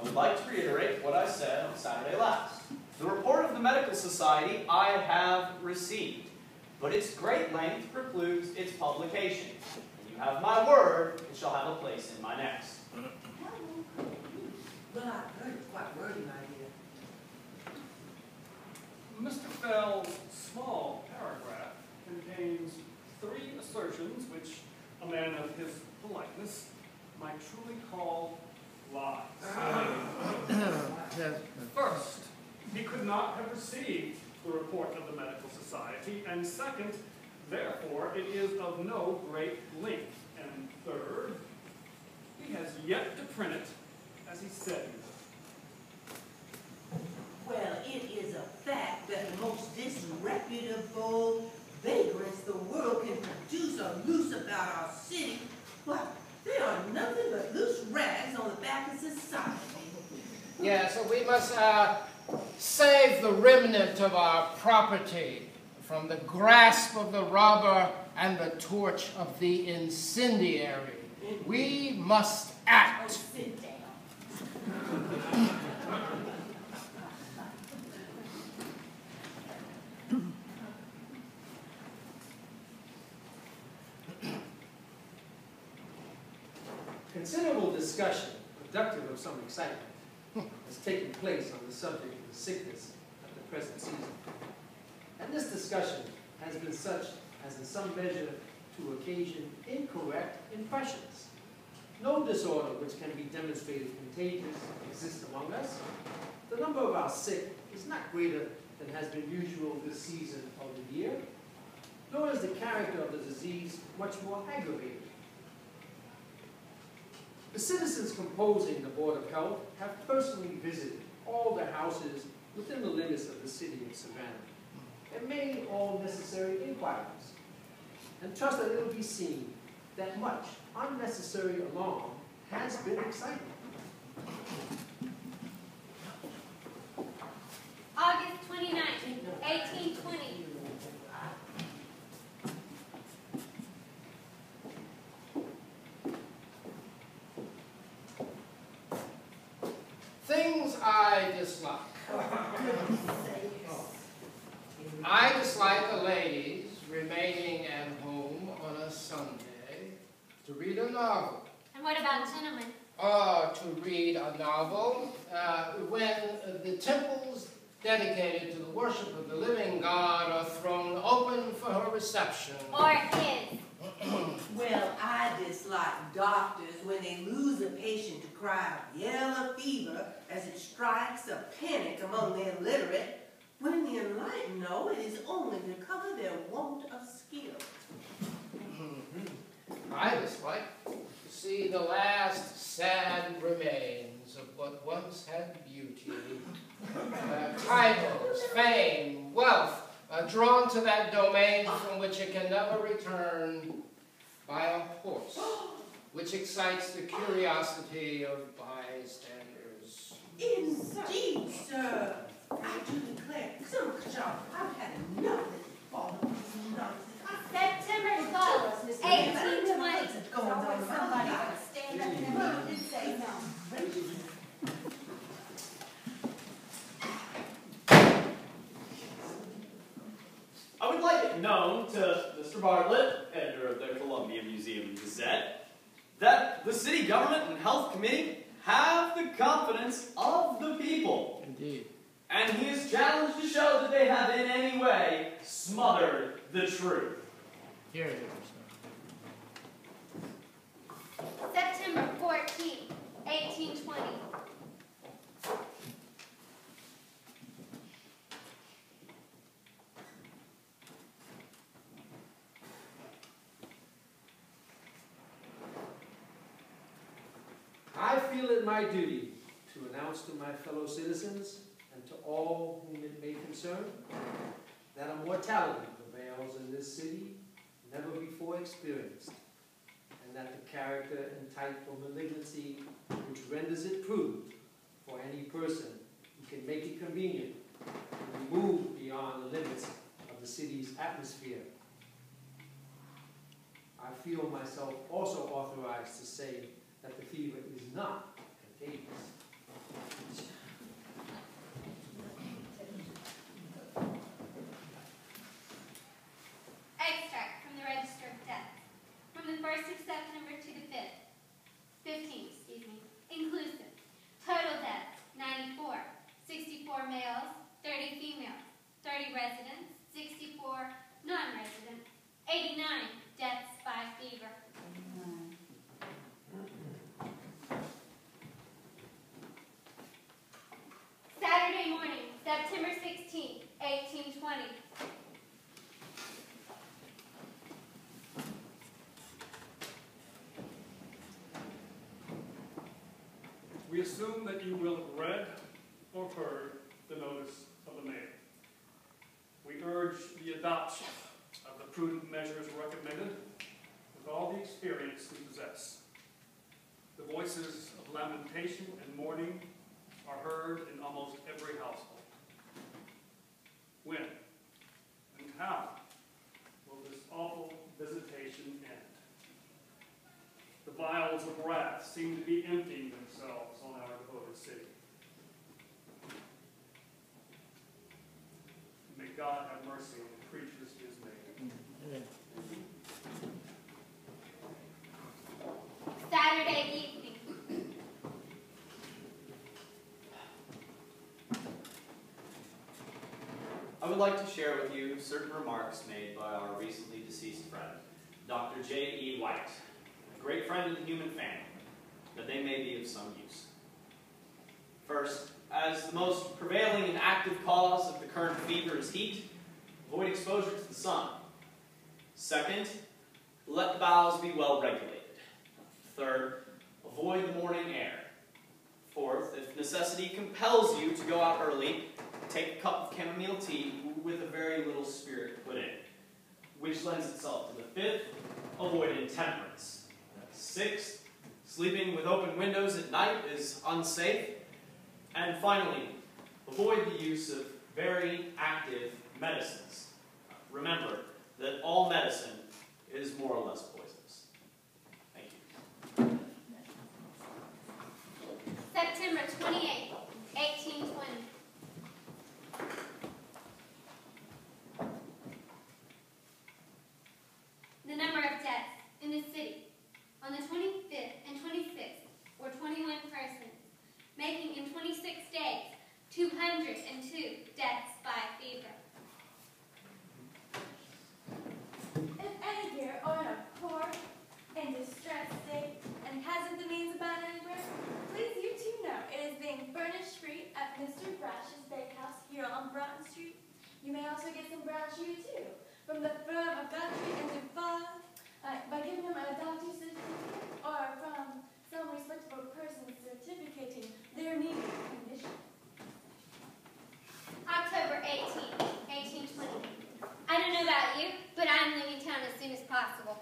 would like to reiterate what I said on Saturday last. The report of the Medical Society I have received, but its great length precludes its publication. And you have my word, it shall have a place in my next. Well, I heard it's quite wordy, my dear. Mr. Fell's small paragraph contains 3 assertions which a man of his politeness might truly call lies. First, he could not have received the report of the Medical Society, and second, therefore, it is of no great length. And third, he has yet to print it as he said he would. Well, it is a fact that the most disreputable vagrants the world can produce are loose about our city. Well, they are nothing but loose rags on the back of society. Yeah, so we must save the remnant of our property from the grasp of the robber and the torch of the incendiary. We must act. Oh, sit down. Considerable discussion, productive of some excitement, has taken place on the subject of the sickness at the present season. And this discussion has been such as in some measure to occasion incorrect impressions. No disorder which can be demonstrated contagious exists among us. The number of our sick is not greater than has been usual this season of the year, nor is the character of the disease much more aggravated. The citizens composing the Board of Health have personally visited all the houses within the limits of the city of Savannah and made all necessary inquiries, and trust that it will be seen that much unnecessary alarm has been excited. August 29th, 1820. Things I dislike. I dislike the ladies remaining at home on a Sunday to read a novel. And what about gentlemen? To read a novel when the temples dedicated to the worship of the living God are thrown open for her reception. Or his. Well, I dislike doctors when they lose a patient to cry of yellow fever as it strikes a panic among the illiterate, when the enlightened know it is only to cover their want of skill. I dislike to see the last sad remains of what once had beauty. Titles, fame, wealth, drawn to that domain from which it can never return by a horse, which excites the curiosity of bystanders. Indeed, sir. I do declare, some job, I've had enough of this fall of this nonsense. September 12th, 1820. Somebody gotta stand up and say no. I would like it known to Mr. Bartlett, editor of the Columbia Museum Gazette, that the city government and health committee have the confidence of the people. Indeed. And he is challenged to show that they have in any way smothered the truth. Here it is. September 14th, 1820. I feel it my duty to announce to my fellow citizens and to all whom it may concern that a mortality prevails in this city never before experienced, and that the character and type of malignancy which renders it proved for any person who can make it convenient to be moved beyond the limits of the city's atmosphere. I feel myself also authorized to say that the fever is not contagious. we assume that you will have read or heard the notice of the mayor. We urge the adoption of the prudent measures recommended with all the experience we possess. The voices of lamentation and mourning are heard in almost every household. When and how will this awful visitation end? The vials of wrath seem to be emptying themselves on our devoted city. May God have mercy on the creatures he has made. Saturday evening. I would like to share with you certain remarks made by our recently deceased friend, Dr. J.E. White, a great friend of the human family, that they may be of some use. First, as the most prevailing and active cause of the current fever is heat, avoid exposure to the sun. Second, let the bowels be well regulated. Third, avoid the morning air. Fourth, if necessity compels you to go out early, take a cup of chamomile tea with a very little spirit put in, which lends itself to the fifth, avoid intemperance. Sixth, sleeping with open windows at night is unsafe. And finally, avoid the use of very active medicines. Remember that all medicine is more or less poisonous. Thank you. September 28, 1820. The number of deaths in the city on the 25th and 26th were 21 persons, making in 26 days 202 deaths by fever. If any here are in a poor and distressed state and hasn't the means of buying anywhere, please you too know it is being furnished free at Mr. Brash's Bakehouse here on Broughton Street. You may also get some brown sugar too from the firm of Guthrie and Duval by giving them a doctor's certificate or from some respectable person certificating their needed condition. October 18, 1820. I don't know about you, but I'm leaving town as soon as possible.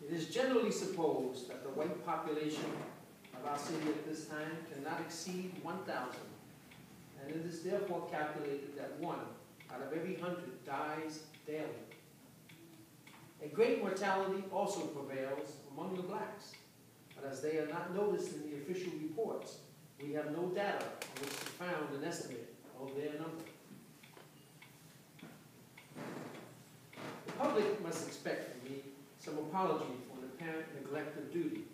It is generally supposed that the white population of our city at this time cannot exceed 1,000, and it is therefore calculated that 1 out of every 100 dies daily. A great mortality also prevails among the blacks, but as they are not noticed in the official reports, we have no data on which to found an estimate of their number. The public must expect from me some apology for an apparent neglect of duty.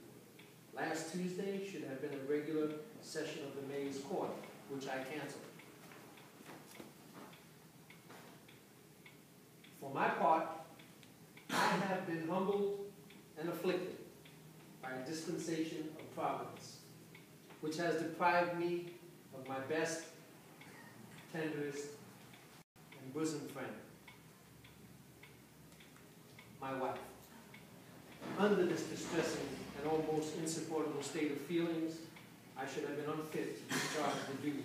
Last Tuesday should have been a regular session of the Mayor's Court, which I canceled. For my part, I have been humbled and afflicted by a dispensation of providence, which has deprived me of my best, tenderest, and bosom friend, my wife. Under this distressing and almost insupportable state of feelings, I should have been unfit to discharge the duty